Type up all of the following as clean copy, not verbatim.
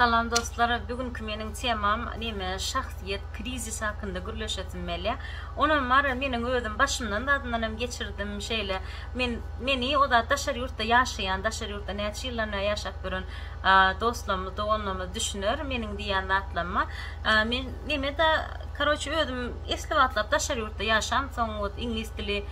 Salam dostlar, bugünkü mening temam neme şahsiyet krizisi hakkında gürleşetinmeli. Onun var mening özüm başımdan da adından geçirdim şeyle. Meni o da daşar yurtta yaşayan, daşar yurtta neçe yıllarına yaşap görün dostlarımı, doğanlarımı düşünür. Mening diyen atlanma. Men neme de karoçu özüm esli atlap daşar yurtta yaşam. Son İngiliz dili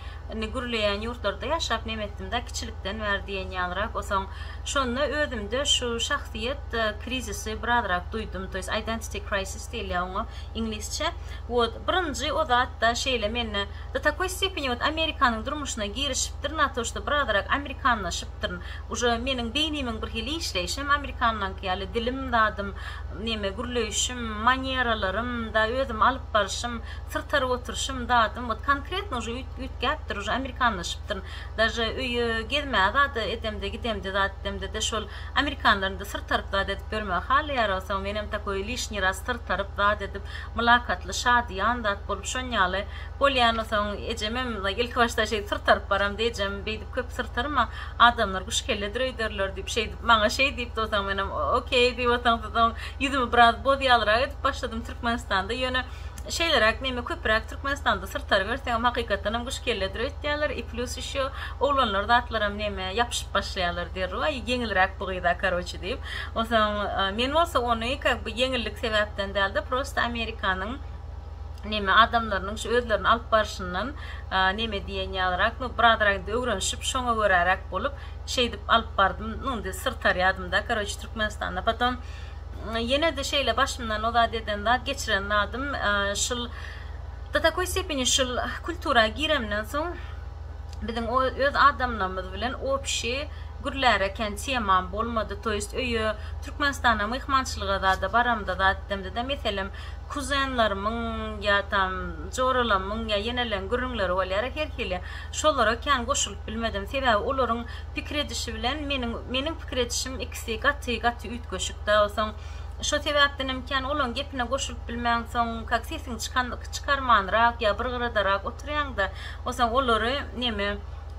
gürleyen yurtlarda yaşap nemettim de kiçilikten verdiğin yanırak. O son şonda özümde şu şahsiyet krizisi bıradarak duydum. Toys identity crisis değil ya onu İngilizce. Birinci o da şeyle menne da takoy sepini Amerikanın durmuşuna girişiptir. Natoşta bıradarak Amerikanlaşıptır. Uje menin beynimin bir hili işleyişim Amerikandan yani dilim dadım neme gürleyişim manyeralarım da özüm alıp barışım sırtarı oturuşum dadım. Konkretno uje ütgaptır uje Amerikanlaşıptır. Daje üyü gezmeye da edemde gidemde da edemde de şol Amerikanların da sırtarıp da edip görme hali yarasam benim takoy lişni ras sırtarıp da edip mülakatlı şadiyan da bolup şonyalı polyanasam ecemem ilk başta şey sırtarıp baram diyeceğim beydip köp sırtarım ama adamlar kuş kelledir öyderler deyip şey bana şey deyip de o zaman benim okey deyip o yüzümü biraz body alarak edip başladım Türkmenistan'da yönü şeyler neme köprak Türkmenistan'da sırtarı versem hakikaten kuş kelledir öyderler plus şu oğlanlar da atlarım neme yapışıp başlayalar der o yenilerek buğuyda karoçu deyip o zaman men olsa onu bu yenilik sebepten değildi prosta Amerikanın neme adamlarının şu özlerini alıp barışından neme diyen yalarak no bradarak da öğrenişip şona görarak bolup şey deyip alıp bardım nunde sırtar yadımda karoçu Türkmenistan'da paton yine de şeyle başımdan o da deden da geçiren adım şıl da takoy sepini şıl kultura giremden son bizim o öz adamlarımız bilen o şey gürlere kendi yaman bolmadı toyist öyü Türkmenistan'a mihmançılığa da baramda da ettimde de mesela kuzenlarımın ya tam joralamın ya yenelen gürünleri olarak herkele şolara ken koşulup bilmedim sebebi onların fikredişi bilen menin fikredişim ikisi gatı üt göşükte olsan şu sebepten imkan olan gepine koşulup bilmeyen son kak sesin çıkarmanrak ya bırgıradarak oturuyan da olsan onları neme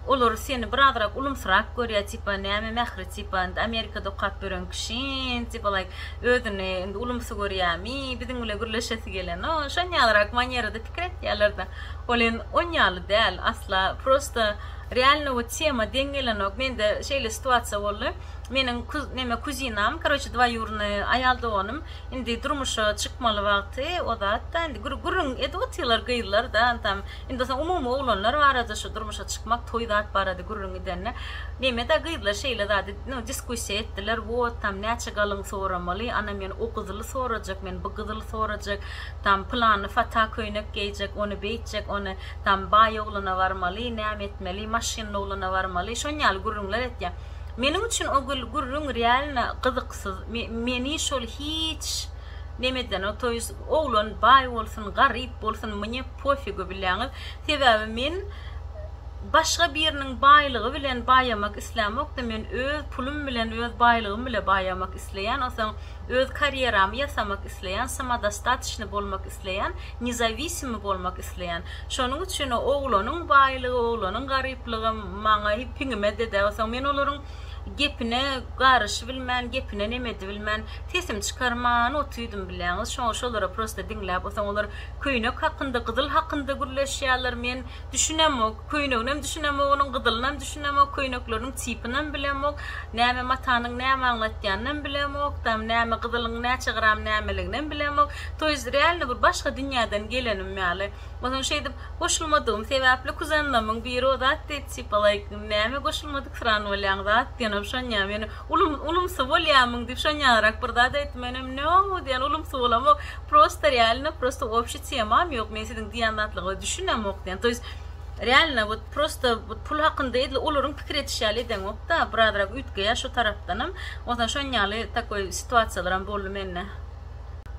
olur seni bradarak ulumsırak görüyor tipa neme mehri tipa Amerika'da kap bören kişin tipa like ödüne ulumsu görüyor mi bizim öyle gürleşesi gelen o şanyalarak manyerada fikret yerlerde olan onyalı değil asla prosta realno o tema dengelenok men de şeyle situasyon oldu menin neme kuzinam karoçu dva yurne ayalda onum indi durmuşa çıkmalı vakti o da hatta indi gurun edotlar gıylar da tam indi sen umumu olanlar var da şu durmuşa çıkmak toydat baradı gurun gidenle neme de gıylar şeyle da no diskusiya ettiler bu tam ne çıkalım soramalı ana men o kızılı soracak men bu kızılı soracak tam planı fata köynek gelecek onu beytecek onu tam bayoğluna varmalı ne etmeli maşinle oluna varmalı şonyal gurunlar et ya mening için o gurrun realna qızıqsız meni şol hiç nemeden o toys oğlan bay olsun garip olsun mene pofigo bilen sebebi men başka birinin baylığı bilen bayamak istemek de men öz pulum bilen öz baylığım bile bayamak isteyen olsan öz kariyeramı yasamak isteyen samada statüsünü bolmak isteyen nizavissimi bolmak isteyen şonun için oğlanın baylığı oğlanın garipliği manga hepinime de olsan men olurun gepine qarış bilmən, gepine nemedi bilmən, tesim çıkarman, otuydum biləniz, şolara prosta dinləb, olsan onlar köynök haqqında, qıdıl haqqında gürləşyələr, men düşünəmok, köynögnəm düşünəmok, onun qıdılınam düşünəmok, köynöklərinin tipinəm biləmok, nəmə matanın nəmə anlatyanım biləmok, tam nəmə qıdılın nə çığıram nəməliğinəm biləmok, toyuz realni bir başqa dünyadan gelenim məli, olsan şeydib, qoşulmadığım sebəbli kuzenlamın biri o da tipalayk, nəmə qoşulmadık sıran olyan da şanya men ulumsu volyamın dip şanyalarak burada da etmenim no diyen ulumsu olamo prosta realno prosta общий темам yok men sizin diyanatlığı düşünemok diyen toys realno bu prosta bu pul hakkında edil olurun fikir etişali den okta bradarak ütgeye şu taraftanım ondan şanyalı takoy situatsiyalarım bollu menne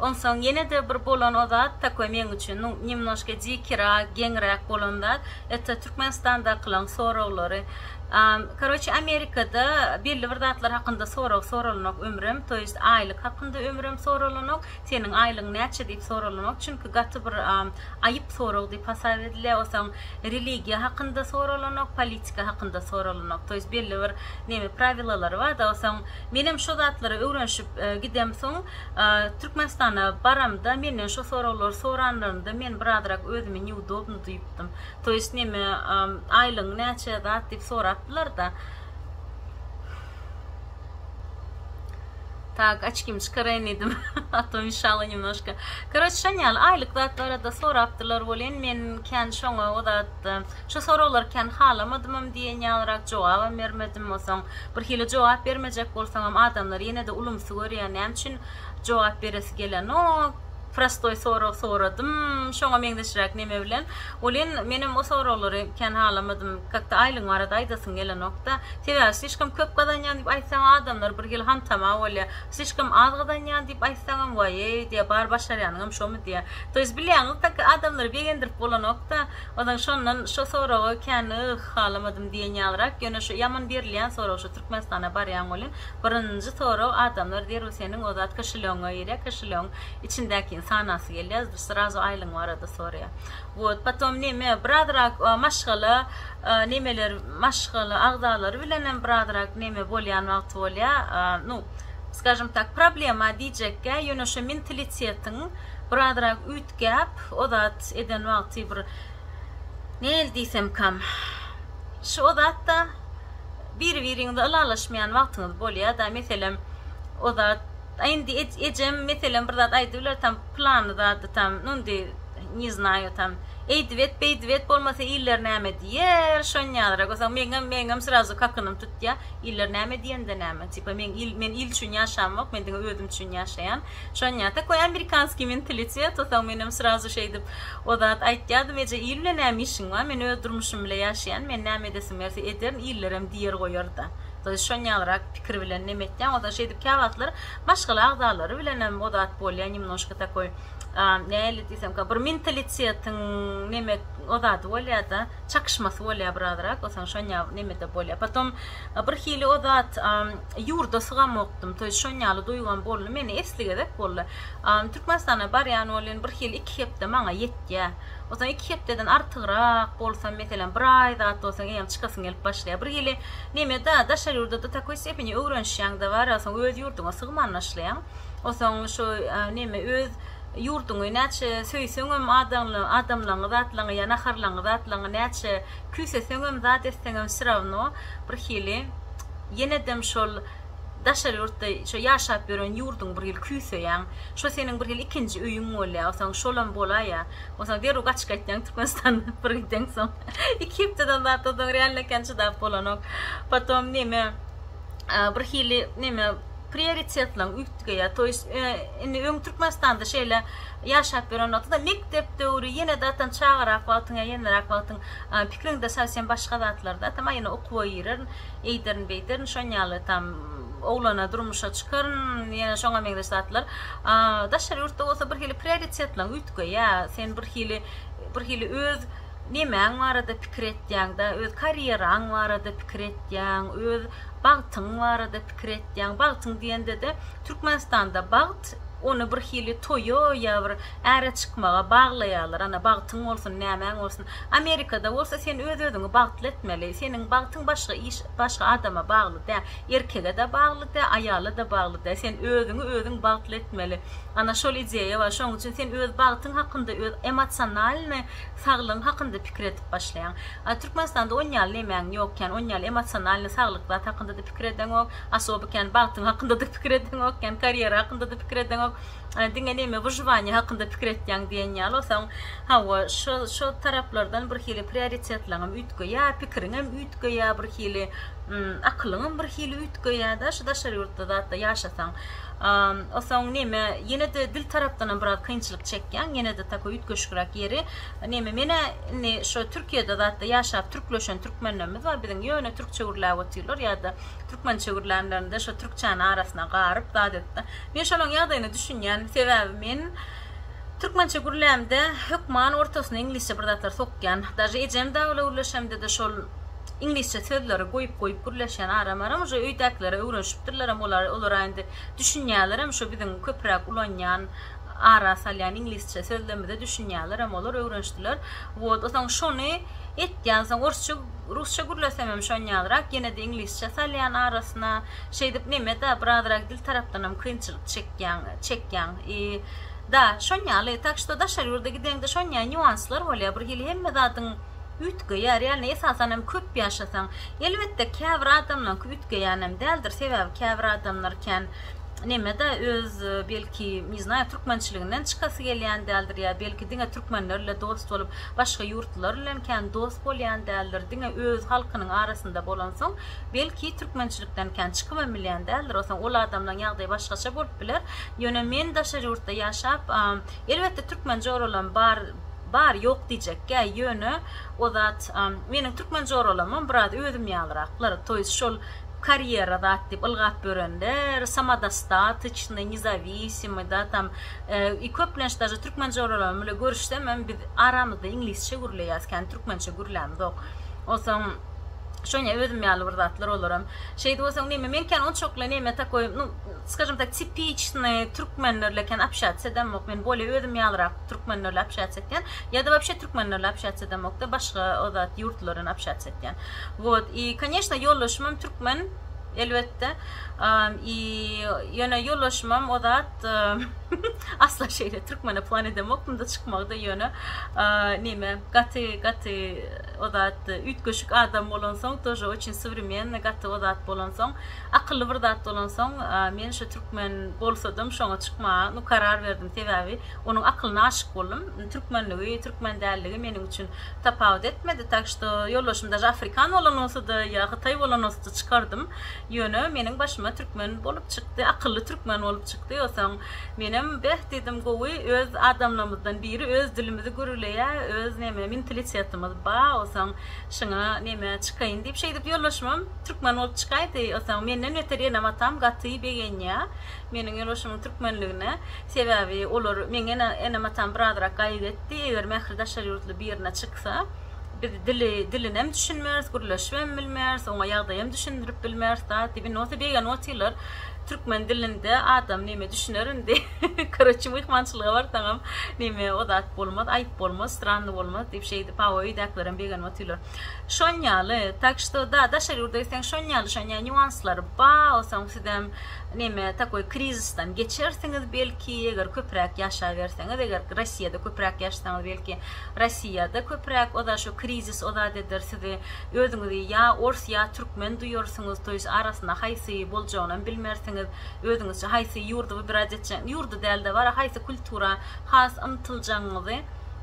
Ondan yine de bir bolan o da takoy men üçün nimnoşka dikira genrak bolanda etta Türkmenistan'da kılan soruları. Короче, Amerika'da belli vırdatlar hakkında sorulunok ömrüm, to есть aylık hakkında ömrüm sorulunok, senin aylığın neçe deyip sorulunok, çünkü gatı bir ayıp sorul deyip hasar edile, o zaman religiya hakkında sorulunok, politika hakkında sorulunok, to есть belli bir nemi pravilaları var da, o zaman benim şu datları öğrenşip gidem son, Türkmenistan'a baramda, menen şu sorulur soranlarında, men biradırak özümü neudobnu duyuptum, to есть nemi aylığın neçe dat deyip sorat, da так очки çıkarayım dedim. Atom inşallah немножко. Короче, şanyal aylıklarda soraptılar volen men ken şoňa o da şu sorularken halamadım diye ýalyrak jogap bermedim olsaň bir hili jogap bermejek bolsaňam adamlar ýene de ulumsy görýän näçin jogap beresi gelen o prostoy soradım. Şoňa meňde şirak neme bilen. Olen menim o soruları ken halamadım. Kakta aylığın arada aydasın gelen nokta. Tebäs siçkim köp gadan ýan diýip aýtsaň adamlar bir gel hantama bolýar. Siçkim az gadan ýan diýip aýtsaň waýe diýe bar başarýanyňam şomy diýe. Toýs bilýäň tak adamlar begendirip bolan nokta. Odan şondan şu soragy ken halamadım diýen ýalyrak ýöne şu ýaman berilýän soragy şu Türkmenistana barýan bolan. Birinji soragy adamlar der senin o zat kişiliğine ýere kişiliğin içindäki sanası gelýär, sразу aylığın arada soruyor. Вот, потом neme bradrak maşgala nemeler maşgala agdalar bilen bradrak neme bolýan wagt bolýar. Ну, скажем так, problema diýjekkä ýöne şu mentalitetin bradrak ütgäp, o da eden wagty bir näl diýsem kam. Şu odatda bir-biriňde alaşmaýan wagtyňyz bolýar da, meselem o da Айнди эжем метелем бирдат айдылар там планы да там нунди не знаю там эйдвет болмаса iller näme diýer şonýalara gosam meňem sразу kakynym tutýa iller näme diýende näme tipa men il üçin ýaşamak men diňe özüm üçin ýaşaýan şonýa ta koy amerikanski mentalitet o da menim sразу şeydip o da aýtýardym eje ille näme işiň var men öz durmuşym bilen ýaşaýan men näme desem eder illerem diýer goýarda. Şonýalara pikir bilen nemetden o da şeydip käwatlar başga agdalary bilen o da bolýan немножко такой näle diýsem ka bir mentalitetin neme o da bolýar da çakışmasy bolýar birazrak o soň şonýa nemede bolýar. Potom bir hili o da ýurda sygamokdym. Toý şonýaly duýgan boldy meni esligedek boldy. Türkmenistana barýan bolan bir hili 2 hepde maňa ýetdi. O zaman 2 hepdeden artygyrak bolsa meselen bir aýda atsaň ýa çykasyň gelip başlaýar. Bir hili nemede daşar ýurda da takoy sepini öwrenşýäň da bar, o soň öz ýurduňa sygmanlaşlaýan. O soň şu neme öz yurduňy näçe söýseňem adamlaryň zatlaryny ýa naharlaryň zatlaryny näçe küseseňem zat etseňem syrawno bir hili ýenedem şol daşar ýurtda şo ýaşap ýören ýurduň bir hil küseýän şo seniň bir hil ikinji öýüň bolýar o soň şolam bolaýa o soň deru gaçka etdiň Türkmenistan bir giden soň iki hepdeden zatdan realne kençi da bolanok potom neme bir hili neme prioritetlaň ütgeýär. Toýs öň Türkmenistanda şeýle ýaşap ýören da mektep döwri ýene datan çağırak wagtyňa ýenerak wagtyň pikiriňde säsen başga zatlarda tam ýene okuw ýeren, eýderin beýderin şonýaly tam oglana durmuşa çykaryn ýene şoňa meňde zatlar. Daşar ýurtda bolsa bir hili prioritetlaň ütgeýär. Sen bir hili öz nemäň barada pikir etdiň da, öz karýeraň barada pikir etdiň, öz bagtyň barada pikir etdiň. Bagtyň diýende de Türkmenistanda bagt onu bir hili toýo ýa bir ära çykmaga baglaýarlar. Ana bagtyň bolsun, nämäň bolsun. Amerikada bolsa sen öz-özüňi bagtly etmeli. Seniň bagtyň başga iş, başga adama bagly da, erkege de bagly da, aýala da bagly da. Sen özüňi bagtly etmeli. Ana şol ideýa var. Şoň üçin sen öz bagtyň hakynda, öz emosionalny saglygyň hakynda pikir etip başlaýan. Türkmenistanda oňal nämäň ýokken, oňal emosionalny saglyk hakynda da pikir eden ok, asobyken bagtyň hakynda da pikir eden okken, karýera hakynda da pikir eden ok. Diňe näme wyживание hakynda pikir etdiň diýen ýaly olsaň, hawa şu taraplardan bir hili prioritetlaryň ütgeýär, pikiriňem ütgeýär, bir hili akılın bir hili ütgöýä da şu daşary ýurtda da ýaşasaň. O soň näme ýene de dil tarapdan biraz kynçylyk çekýän, ýene de taky ütgöşgürak ýeri. Näme mene şu Türkiýede da ýaşap türkleşen türkmenlerimiz var. Biziň ýöne türkçe gurläp otyrlar ýa-da türkmençe gurlanlarynda şu türkçäni arasyna garyp dadetdi. Men şolaň ýagdaýyny düşünýän sebäbi men Türkmençe gurlämde hökman ortasyna ingilisçe bir datlar sokýan. Daşy ejem da ola ulaşamda da şol ingilisçe sözleri goýup gurleşen aramaram şu öýdäklere öwrenşipdirler hem olar aýynda düşünýärler hem şu biziň köpräk ulanýan ara salyan ingilisçe sözlerinde düşünýärler hem olar öwrenşdiler. Wot otaň şonu etýänsiň rusça gurlasam hem şonýalrak ýene de ingilisçe salyan arasyna şeýdip näme da birazrak dil tarapdan hem kynçylyk çekýän. Da şonýaly tak što daşary ýurda gideňde şonýa nüanslar bolýar. Bir hili hemme zatyň ütgöýär, ýani esasen hem köp ýaşasaň, elbetde käbir adamlar ütgöýän hem däldir. Sebäbi käbir adamlarken näme da öz belki miznay türkmençiliginden çykasy gelýän däldir ýa belki diňe türkmenlerle dost bolup başga ýurtlar bilen dost bolýan däldir. Diňe öz halkynyň arasynda bolansoň belki türkmençilikden çykyp bilýän däldir. Osaň ol adamlaryň ýagdaýy başgaça bolup biler. Ýöne men daşary ýurtda ýaşap elbetde türkmençe oralan bar yok diýjekkä ýöne o zat meniň türkmençe oralamam biraz özüm ýalyraklar. Toýs şol kariyera da dip ılgap börenler, samadasta, tıçны, независимый, da tam köplenç даже türkmençe oralarım öyle görüşsem men biz aramızda ingilisçe gurlaýasken türkmençe gurlamyk. Osaň şoňa özüm ýaly bir zatlar olaram. Şeýdi bolsaň näme men kan on çokla näme takoy, ну, скажем так, типичный türkmenlerleken общаться edemok, men bolýa özüm ýalyrak türkmenlerle общаться etýän, ýa-da вообще türkmenlerle общаться edemok da başga o zat ýurtlaryň общаться etýän. Вот, и, конечно, ýollaşmam türkmen elbette. Ýöne ýollaşmam o zat asla şeýle türkmene plan edemokdum da çykmakda ýöne näme gaty o zat ütgöşük adam bolansoň, тоже очень современный gaty o zat bolansoň, akylly bir zat bolansoň, men şu türkmen bolsadym şoňa çykmaga karar berdim. Sebäbi onuň akylyna aşyk boldum. Türkmenligi, türkmen dälligi meniň üçin tapawut etmedi. Tak što ýollaşym da afrikan bolan bolsa da ýa Hytaý bolan bolsa da çykardym. Ýöne meniň başyma türkmen bolup çykdy, akylly türkmen bolup çykdy. Osaň menem behdedim gowy öz adamlarymyzdan biri öz dilimizi görüleýär, öz näme mentalitetimiz ba. Osaň şoňa näme çykaýyn diýip şeýdip ýollaşmam türkmen bolup çykaýdy. Osaň menden öter ýene atam gaty begenýä. Meniň ýollaşmam türkmenligine sebäbi olar meňe atam birazrak gaýdy etdi. Eger mähir daşary ýurtly bir ýerine çyksa dilini hem düşünmez, gurlaşmam bilmez, ona ýagdaýym düşündirip bilmez da dibi nota begen otylar türkmen dilinde adam näme düşünerinde karaçy mehmançylygy bar taňam näme o zat bolmaz, aýyp bolmaz, strandy bolmaz diýip şeýdi pawoý daklarym begen otylar. Şonýaly, tak što da daşary ýurda ýaşaýan şonýa nüanslary ba, osaň sizem näme takoy krizisden geçersiňiz belki eger köpräk ýaşap berseňiz, eger Rossiýada köpräk ýaşasaňyz belki Rossiýada köpräk o da şu krizis o da eder sizi özüňizi ýa ors ýa türkmen duýarsyňyz, toýs arasynda haýsy boljagyny bilmersiňiz, özüňizçe haýsy ýurdy wybirać etjäň, ýurdy dälde bar, haýsy kultura has ymtyljaňyzy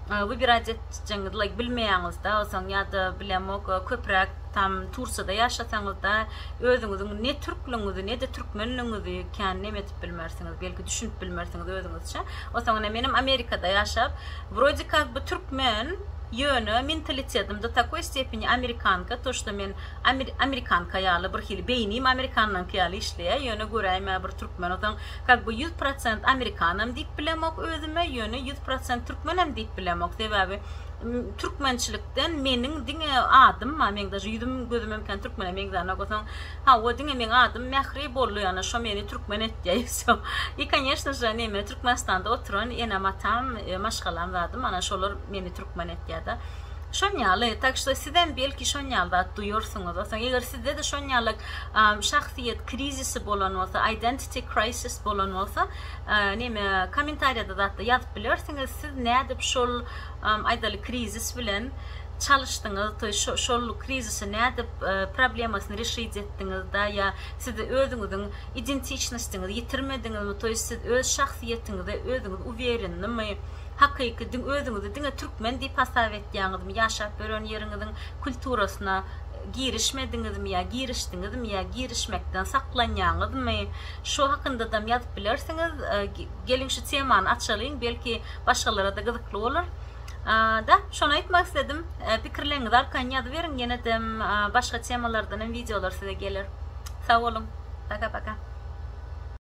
wybirać etjäňiz bilmeýäňiz da, osaň ýa-da bilemok köpräk tam Tursyada ýaşasaňyz da özüňiziň ne türkliňizi ne de türkmenliňizi kän näme etip bilmersiňiz, belki düşünüp bilmersiňiz özüňizçe. Osaň menim Amerikada ýaşap, wrode как бы türkmen ýöne mentalitetim da takoy stepeni amerikanka, to što men amerikanka ýaly bir hili beynim amerikandan ýaly işleýär, ýöne göräýim bir türkmen otaň как бы 100% amerikanam diýip bilemok özüme, ýöne 100% türkmenem diýip bilemok. Sebäbi türkmençilikden meniň diňe adym, men daşy ýüzüm gözüm mümkin türkmen meňden gosaň, o diňe meň adym Mähri bolýar, ýani şo meni türkmen etdiýär. И, конечно же, näme Türkmenistanda oturan ene matam, maşgalam adym, ana şolar meni türkmen etdiýär da. Şonýaly, tak što sizden belki şonýalda duýursyňyz. Osaň eger sizde de şonýalyk şahsiýet krizisi bolan bolsa, identity crisis bolan bolsa, näme kommentariýada da ýazyp bilersiňiz, siz nädip şol aýdaly krizis bilen çalışdyňyz, şol krizisi nädip problemasyny reşit etdiňiz da, ýa siz özüňiziň identitetiniňizi ýitirmediňizmi, toýs siz öz şahsiýetiňize özüňiz uwerinmi, hakykatdan özüňizi diňe türkmen diýip hasap etýäňizmi, ýaşap beren ýeriňiziň kulturasyna girişmediniz mi ya, giriştiniz mi ya, girişmekten saklanýaňyz mı? Şu hakynda da ýazyp bilersiniz. Gelin şu temany açalyň, belki başgalara da gyzykly bolar. Da şonu aýtmak istedim. Pikirlerinizi arkan ýazyp beriň, ýene de başga temalardan videolar size gelir. Sağ olun. Paka paka.